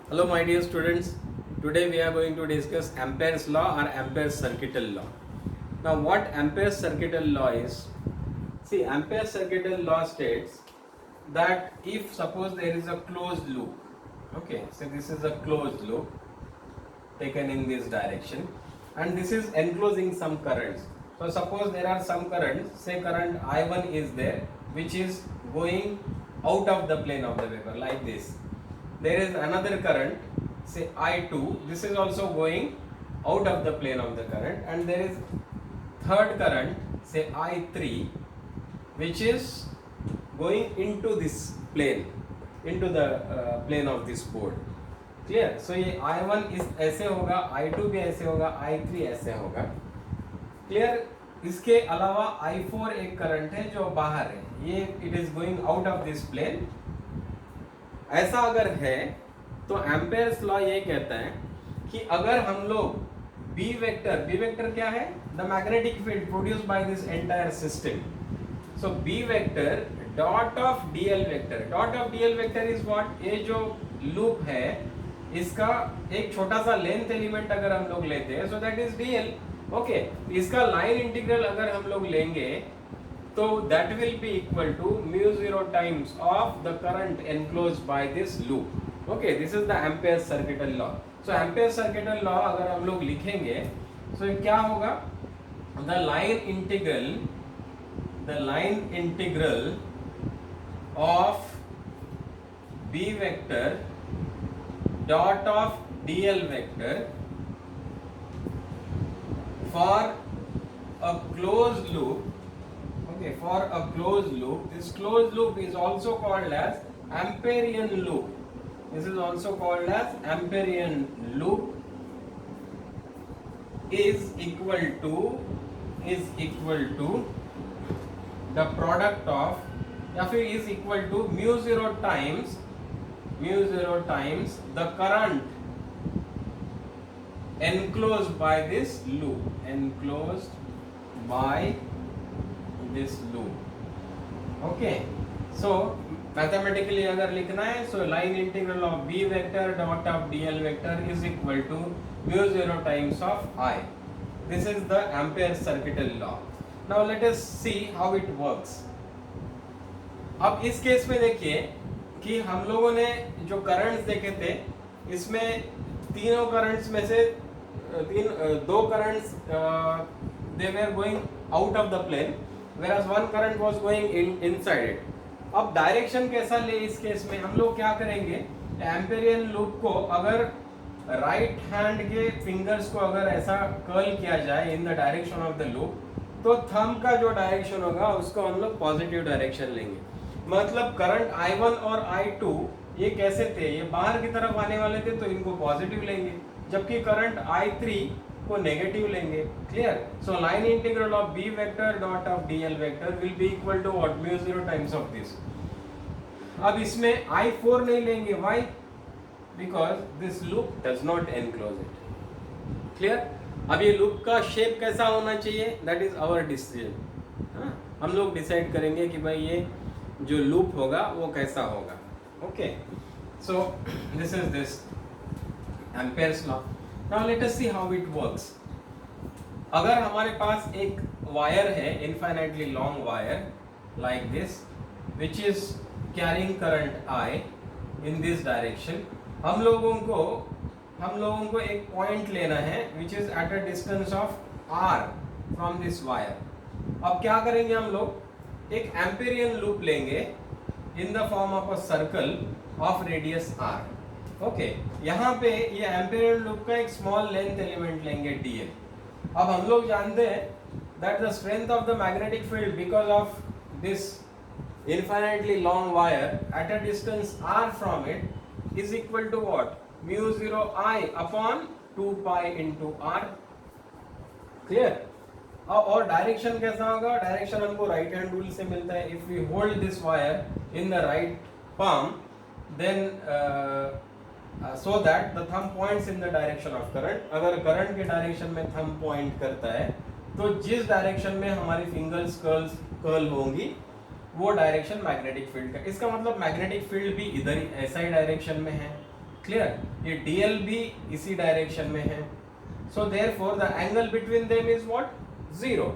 Hello my dear students, today we are going to discuss Ampere's law or Ampere's circuital law. Now what Ampere's circuital law is? See, Ampere's circuital law states that if suppose there is a closed loop, okay, so this is a closed loop taken in this direction and this is enclosing some currents. So suppose there are some currents, say current I1 is there which is going out of the plane of the vapor like this. There is another current, say I2, this is also going out of the plane of the current, and there is third current, say I3, which is going into this plane, into the plane of this board. Clear. So ये I1 इस ऐसे होगा, I2 भी ऐसे होगा, I3 ऐसे होगा. Clear. इसके अलावा I4 एक करंट है जो बाहर है, ये it is going out of this plane. ऐसा अगर है तो एम्पेयर्स लॉ ये कहता है कि अगर हम लोग बी वेक्टर क्या है? The magnetic field produced by this entire system. So B vector dot of DL vector is what? ये जो लूप है इसका एक छोटा सा लेंथ एलिमेंट अगर हम लोग लेते हैं, so that is DL. Okay, इसका लाइन इंटीग्रल अगर हम लोग लेंगे तो that will be equal to mu 0 times of the current enclosed by this loop. Okay, this is the Ampere's circuital law. So Ampere's circuital law अगर हम लोग लिखेंगे so क्या होगा? The line integral of B vector dot of DL vector for a closed loop. Okay, for a closed loop, this closed loop is also called as Amperian loop. This is also called as Amperian loop. Is equal to the product of, या फिर is equal to mu 0 times the current enclosed by this loop. Okay, so mathematically अगर लिखना है, so line integral of B vector dot of DL vector is equal to mu 0 times of I. This is the Ampere's circuital law. Now let us see how it works. अब इस case में देखिए कि हम लोगों ने जो currents देखे थे इसमें तीनों करंट्स में से दो currents they were going out of the plane, whereas one current was going inside it. अब डायरेक्शन कैसा ले इस केस में? हम लोग क्या करेंगे, एम्पेरियन लूप को अगर राइट हैंड के फिंगर्स को अगर ऐसा कर्ल किया जाए in the direction of the loop, तो थंब का जो डायरेक्शन होगा उसको हम लोग पॉजिटिव डायरेक्शन लेंगे. मतलब करंट I1 और I2 ये कैसे थे? ये बाहर की तरफ आने वाले थे तो इनको पॉजिटिव लेंगे, जबकि करंट I3 को नेगेटिव लेंगे. Clear. So line integral of B vector dot of DL vector will be equal to what? mu 0 times of this. अब इसमें I4 नहीं लेंगे. Why? Because this loop does not enclose it. Clear. अब ये लूप का shape कैसा होना चाहिए? That is our decision. हम लोग डिसाइड करेंगे कि भाई ये जो लूप होगा वो कैसा होगा. Okay, so this is this Ampere's law. Now let us see how it works. अगर हमारे पास एक वायर है, infinitely long wire like this, which is carrying current I in this direction, हम लोगों को एक पॉइंट लेना है which is at a distance of r from this wire. अब क्या करेंगे हम लोग? एक एम्पेरियन लूप लेंगे in the form of a circle of radius r. Okay, यहाँ पे ये एम्पेरियन लूप का एक स्मॉल लेंथ एलिमेंट लेंगे dl. अब हम लोग जानते हैं that the strength of the magnetic field because of this infinitely long wire at a distance r from it is equal to what? mu 0 I upon 2 pi into r. क्लियर. और direction कैसा होगा? Direction हमको right hand rule से मिलता है. If we hold this wire in the right palm, then so that the thumb points in the direction of current. अगर current के डायरेक्शन में थंब पॉइंट करता है तो जिस डायरेक्शन में हमारी फिंगर्स कर्ल होंगी वो डायरेक्शन मैग्नेटिक फील्ड का. इसका मतलब मैग्नेटिक फील्ड भी इधर ही ऐसा ही डायरेक्शन में है. क्लियर, ये डीएल भी इसी डायरेक्शन में है, so therefore the angle between them is what, zero.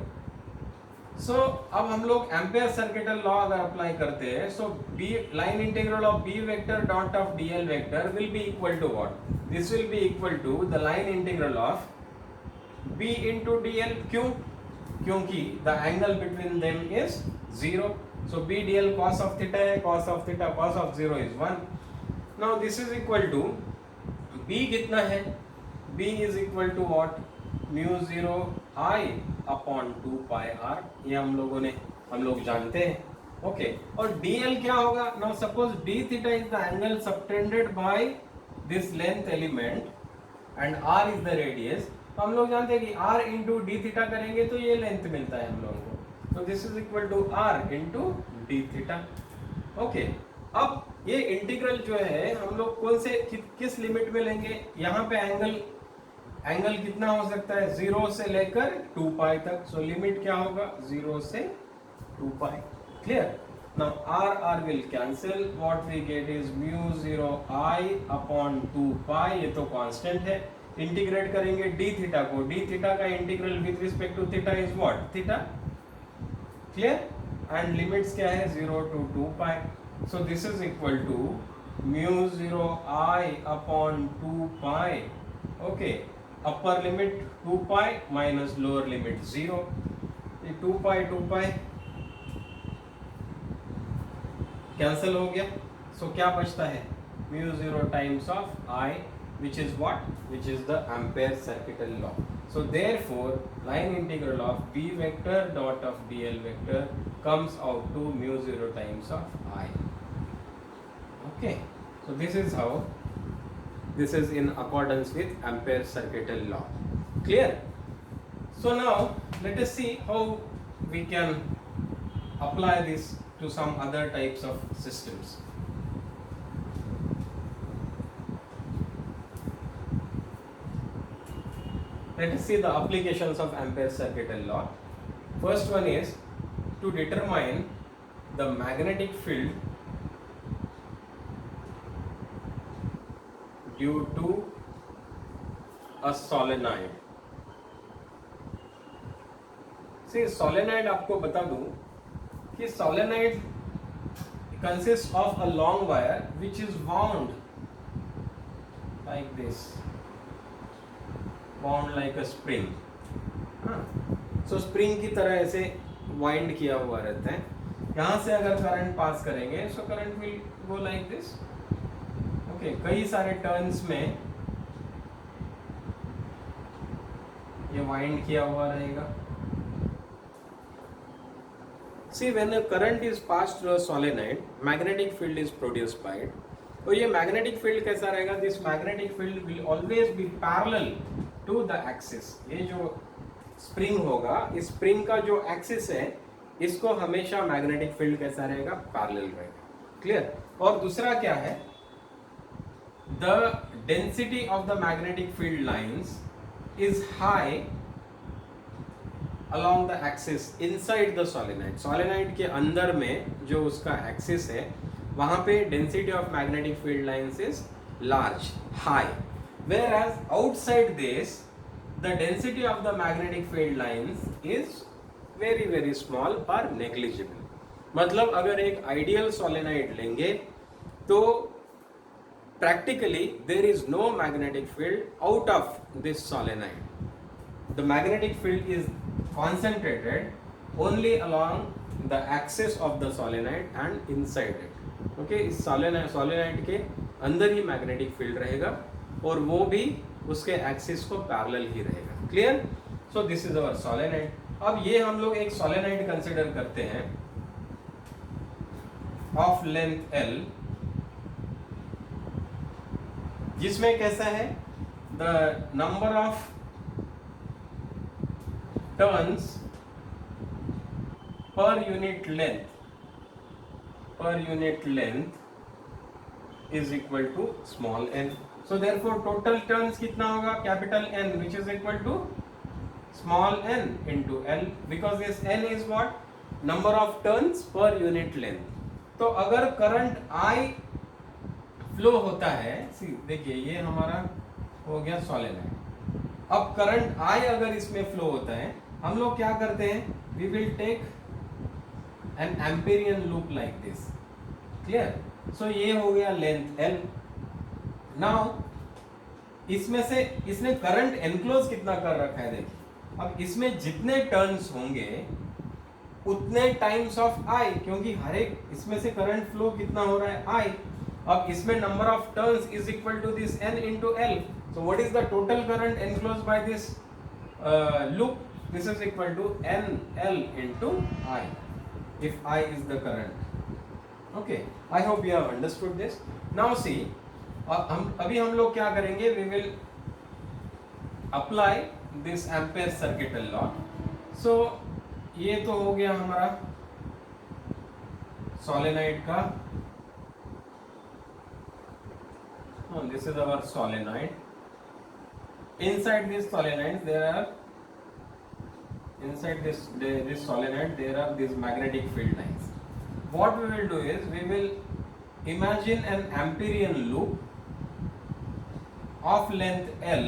So अब हम लोग एम्पेयर सर्किटल लॉ अगर अप्लाई करते हैं, so B line integral of B vector dot of DL vector will be equal to what, this will be equal to the line integral of B into DL. क्यों? क्योंकि the angle between them is zero, so B DL cos of theta है, cos of theta cos of zero is 1। Now this is equal to B कितना है, B is equal to what, mu zero I upon 2 pi R, ये हम लोग जानते हैं। Okay, और dl क्या होगा? Now suppose d theta is the angle subtended by this length element and r is the radius. तो हम लोग जानते हैं कि r इंटू डी थीटा करेंगे तो ये लेंथ मिलता है हम लोगों को, तो this is equal to r into D theta. Okay, अब ये इंटीग्रल जो है हम लोग कौन से किस लिमिट में लेंगे? यहाँ पे एंगल कितना हो सकता है, 0 से लेकर 2 पाई तक, सो लिमिट क्या होगा, 0 से 2 पाई। Clear? Now r will cancel, what we get is mu 0 i upon 2 pi, ये तो कांस्टेंट है। इंटीग्रेट करेंगे d थीटा को, d थीटा का integral with respect to theta is what, theta. Clear? And limits क्या है, 0 to 2 pi, so this is equal to mu 0 i upon 2 pi. Okay, upper limit 2 pi minus lower limit 0, ये 2 pi cancel हो गया, सो क्या बचता है, mu 0 times of I which is what, which is the Ampere circuital law. So therefore line integral of B vector dot of DL vector comes out to mu 0 times of I. Okay, so this is how, this is in accordance with Ampere circuital law. Clear? So now let us see how we can apply this to some other types of systems. Let us see the applications of Ampere circuital law. First one is to determine the magnetic field due to a solenoid. See, solenoid आपको बता दूं कि solenoid consists of a long wire which is wound like this, wound like a spring. So spring की तरह ऐसे wind किया हुआ रहता है। यहाँ से अगर करंट पास करेंगे so current will go like this. Okay, कई सारे टर्न्स में ये वाइंड किया हुआ रहेगा। See, when a current is passed through a solenoid, magnetic field is produced by it. तो ये मैग्नेटिक फील्ड कैसा रहेगा? This magnetic field will always be parallel to the axis. ये जो स्प्रिंग होगा, इस स्प्रिंग का जो एक्सिस है इसको हमेशा मैग्नेटिक फील्ड कैसा रहेगा? पैरेलल रहेगा। क्लियर? और दूसरा क्या है, the density of the magnetic field lines is high along the axis inside the solenoid. solenoid के अंदर में जो उसका एक्सिस है वहां पे density of magnetic field lines is large, high, whereas outside this the density of the magnetic field lines is very very small or negligible. मतलब अगर एक आइडियल सोलेनॉइड लेंगे तो practically there is no magnetic field out of this solenoid. The magnetic field is concentrated only along the axis of the solenoid and inside it. Okay, इस solenoid के अंदर ही magnetic field रहेगा और वो भी उसके एक्सिस को पैरेलल ही रहेगा। Clear? So this is our solenoid. अब ये हम लोग एक सोलेनॉइड कंसिडर करते हैं ऑफ लेंथ L, जिसमें कैसा है, the number of turns per unit length is equal to small n. So therefore total turns कितना होगा, capital N, which is equal to small n into L, because this n is what, number of turns per unit length. तो अगर current I flow होता है, देखिए ये हमारा हो गया सोलेनोइड। अब करंट I अगर इसमें फ्लो होता है, हम लोग क्या करते हैं, we will take an Amperian loop like this. Clear? So ये हो गया लेंथ L। नाउ इसमें से इसने करंट एनक्लोज कितना कर रखा है, देखिए अब इसमें जितने टर्न्स होंगे उतने टाइम्स ऑफ I, क्योंकि हर एक इसमें से करंट फ्लो कितना हो रहा है I। अब इसमें number of turns is equal to this N into L। So what is the total current enclosed by this loop? This is equal to NL into I, if I is the current. Okay, I hope you have understood this. Now see, हम लोग क्या करेंगे, we will apply this Ampere circuital law. So ये तो हो गया हमारा solenoid का, this is our solenoid. Inside this solenoid there are, inside this solenoid there are these magnetic field lines. What we will do is we will imagine an Amperian loop of length L.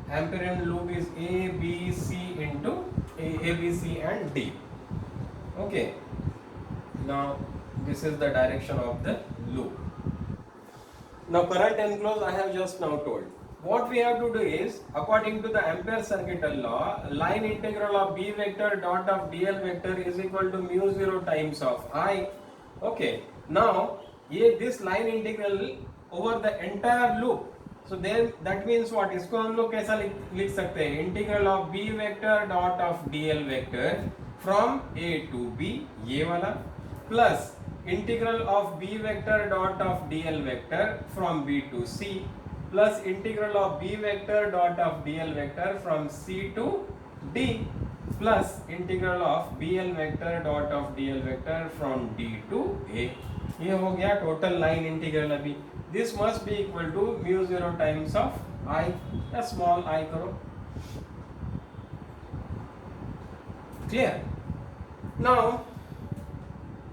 Amperian loop is A, B, C into A, B, C and D. Okay. Now this is the direction of the loop. Now current enclosed I have just now told. What we have to do is, according to the Ampere circuital law, line integral of B vector dot of dl vector is equal to mu 0 times of I. Okay. Now this line integral over the entire loop. So then that means what, इसको हम लोग कैसा लिख सकते हैं, integral of B vector dot of DL vector from A to B, ये वाला, plus integral of B vector dot of DL vector from B to C, plus integral of B vector dot of DL vector from C to D, plus integral of BL vector dot of DL vector from D to A। ये हो गया total line integral. अभी this must be equal to mu 0 times of I, या small I करो। Clear? Now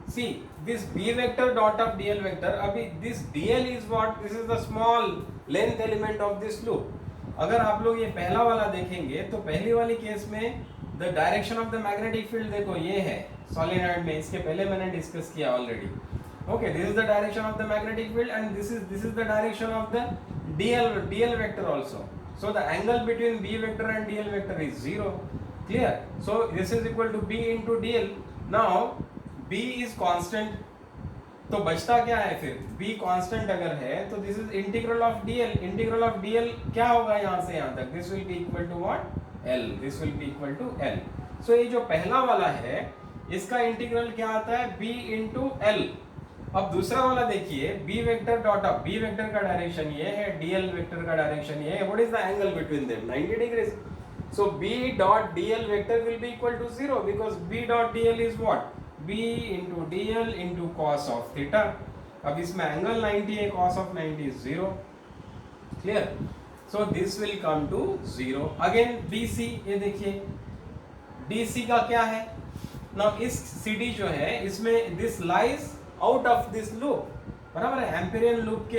see this B vector dot of DL vector, अभी this DL is what, this is the small length element of this loop। अगर आप लोग ये पहला वाला देखेंगे तो पहली वाली केस में the direction of the magnetic field देखो ये है सोलेनोइड में, इसके पहले मैंने डिस्कस किया already. Okay, this is the direction of the magnetic field and this is the direction of the DL vector also. So the angle between B vector and DL vector is 0. Clear? So this is equal to B into DL. Now B is constant, तो बचता क्या है फिर, B constant अगर है तो this is integral of DL. Integral of DL क्या होगा यहाँ से यहाँ तक, this will be equal to what, L. This will be equal to L. So ये जो पहला वाला है इसका इंटीग्रल क्या आता है, B into L। अब दूसरा वाला देखिए, B vector dot of B vector का डायरेक्शन ये है, DL वेक्टर का डायरेक्शन ये है। What is the angle between them, 90 degrees. So B dot DL vector will be equal to 0 because B dot DL is what, B into DL into cos of theta. अब इसमें angle 90 है, cos of 90 is 0। Clear? So this will come to 0। Again BC, ये देखिए DC का क्या है ना, इस CD जो है इसमें this lies out of this loop, बराबर है, एम्पेरियन लूप के,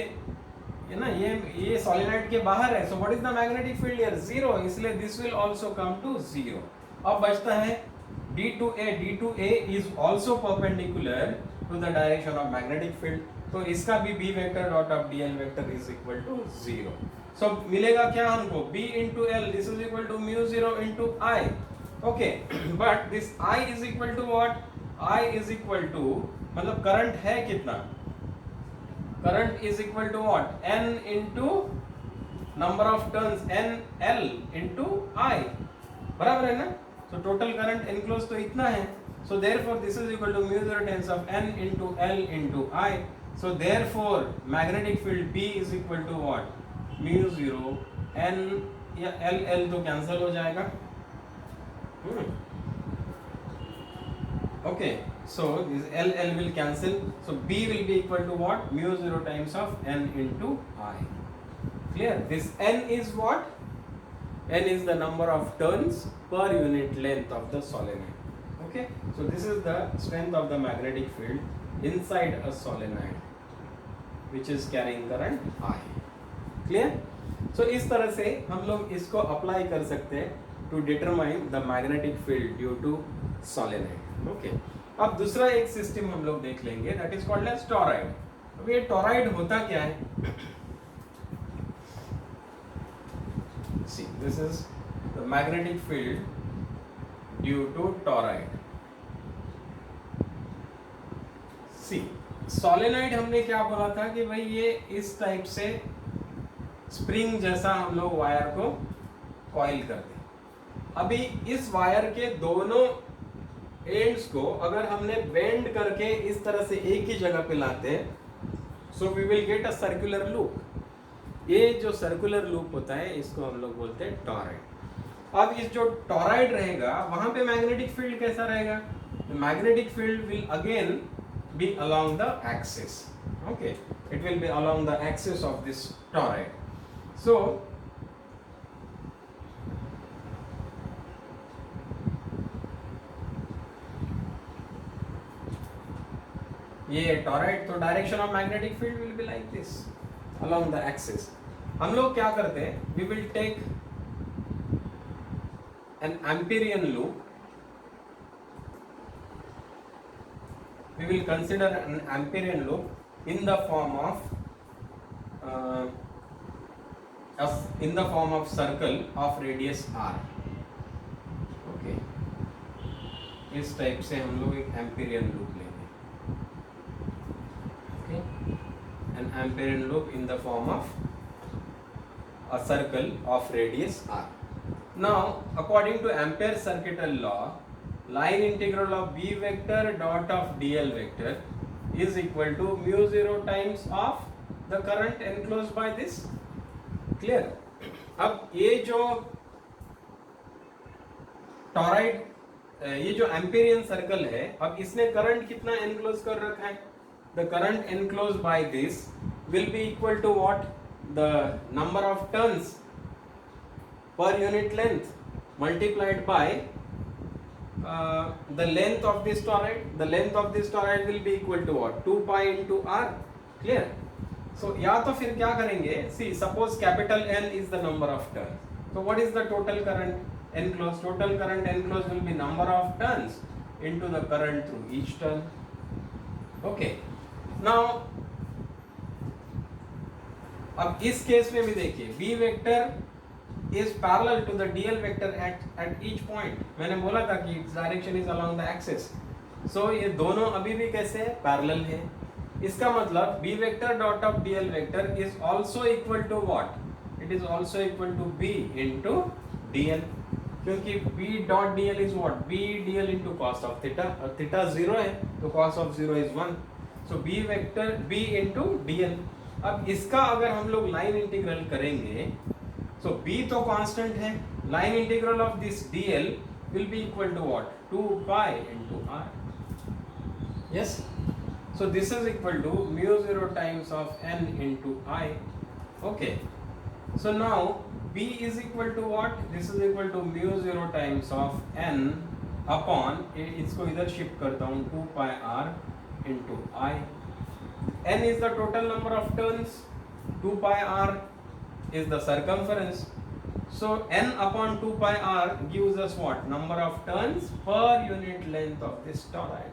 है ना, ये सोलेनोइड के बाहर है। So what is the magnetic field here, 0, इसलिए this will also come to 0। अब बचता है D to A। D to A is also perpendicular to the direction of magnetic field, तो इसका भी B vector dot of DL vector is equal to 0। So मिलेगा क्या हमको, B into L, this is equal to mu 0 into I। Okay, but this I is equal to what, I is equal to, मतलब current है कितना, current is equal to what, N into number of turns NL into I, बराबर है ना। So total current enclose तो इतना है। So therefore this is equal to mu 0 times of N into L into I। So therefore magnetic field B is equal to what, mu 0 N, या L तो cancel हो जाएगा। Okay, so this L will cancel, so B will be equal to what, mu 0 times of N into I. Clear? This N is what, N is the number of turns per unit length of the solenoid. Okay, so this is the strength of the magnetic field inside a solenoid. which is carrying current I. Clear? So इस तरह से हम लोग इसको apply कर सकते हैं to determine the magnetic field due to solenoid. Okay, अब दूसरा एक सिस्टम हम लोग देख लेंगे, that is called as toroid. अब ये टॉरॉइड होता क्या है? See, this is the magnetic field due to toroid. See, solenoid हमने क्या बोला था कि भाई ये इस टाइप से स्प्रिंग जैसा हम लोग वायर को कॉइल करते हैं. अभी इस वायर के दोनों एंड्स को अगर हमने बेंड करके इस तरह से एक ही जगह पे लाते हैं, so we will get a circular loop. ये जो सर्कुलर लूप होता है इसको हम लोग बोलते हैं टॉरॉइड. अब इस जो टॉरॉइड रहेगा वहां पे मैग्नेटिक फील्ड कैसा रहेगा? Magnetic field will again be along the axis. Okay, it will be along the axis of this toroid. So ये toroid, तो direction of magnetic field will be like this along the axis. हम लोग क्या करते हैं? We will take an Amperian loop. We will consider an Amperian loop in the form of circle of radius r. Okay, इस type से हम लोग एक Amperian loop लेंगे. Okay, an Amperian loop in the form of a circle of radius r. Now, according to Ampere's circuital law, line integral of B vector dot of dl vector is equal to mu 0 times of the current enclosed by this. Clear? अब ये जो torrid, ये जो Amperian circle है, अब इसने current कितना enclose कर रखा है? The current enclose by this will be equal to what? The number of turns per unit length multiplied by the length of this toroid. The length of this toroid will be equal to what? 2 pi into r. Clear? So या तो फिर क्या करेंगे? See, suppose capital N is the number of turns. So what is the total current enclosed? Total current enclosed will be number of turns into the current through each turn. Okay. Now अब इस case में भी देखिए, B vector is parallel to the dl vector at each point. मैंने बोला था कि its direction is along the axis. So ये दोनों अभी भी कैसे है? Parallel है. इसका मतलब B vector dot of dl vector is also equal to what? It is also equal to B into dl. क्योंकि B dot dl is what? B dl into cos of theta. और theta 0 है, तो cos of 0 is 1. So B vector B into dl. अब इसका अगर हम लोग line integral करेंगे, so B तो कांस्टेंट है, line integral of this dl will be equal to what? 2 pi into r. Yes, so this is equal to mu 0 times of n into I. Okay, so now B is equal to what? This is equal to mu 0 times of n upon, इसको इधर shift करता हूँ, 2 pi r into I. N is the total number of turns, 2 pi r is the circumference. So n upon 2 pi r gives us what? Number of turns per unit length of this toroid.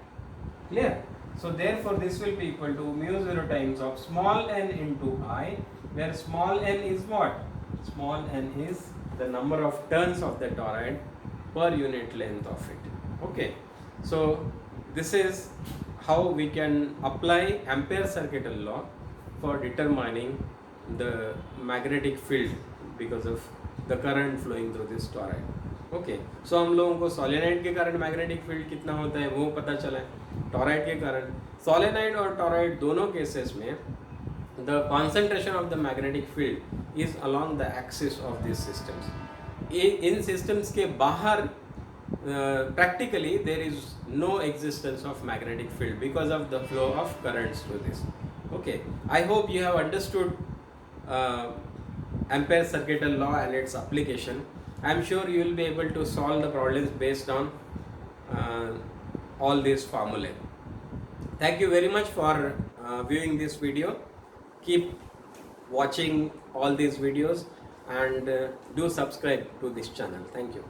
Clear? So therefore this will be equal to mu 0 times of small n into I, where small n is what? Small n is the number of turns of the toroid per unit length of it. Okay, so this is how we can apply Ampere's circuital law for determining the magnetic field because of the current flowing through this toroid. Okay, so हम लोगों को solenoid के कारण magnetic field कितना होता है वो पता चला है. टॉरॉइड के कारण, सोलेनाइड और टॉरॉइड दोनों केसेस में the concentration of the magnetic field is along the axis of this systems. In systems के बाहर practically there is no existence of magnetic field because of the flow of currents through this. Okay, I hope you have understood Ampere's circuital law and its application. I am sure you will be able to solve the problems based on all these formulae. Thank you very much for viewing this video. keep watching all these videos and do subscribe to this channel. Thank you.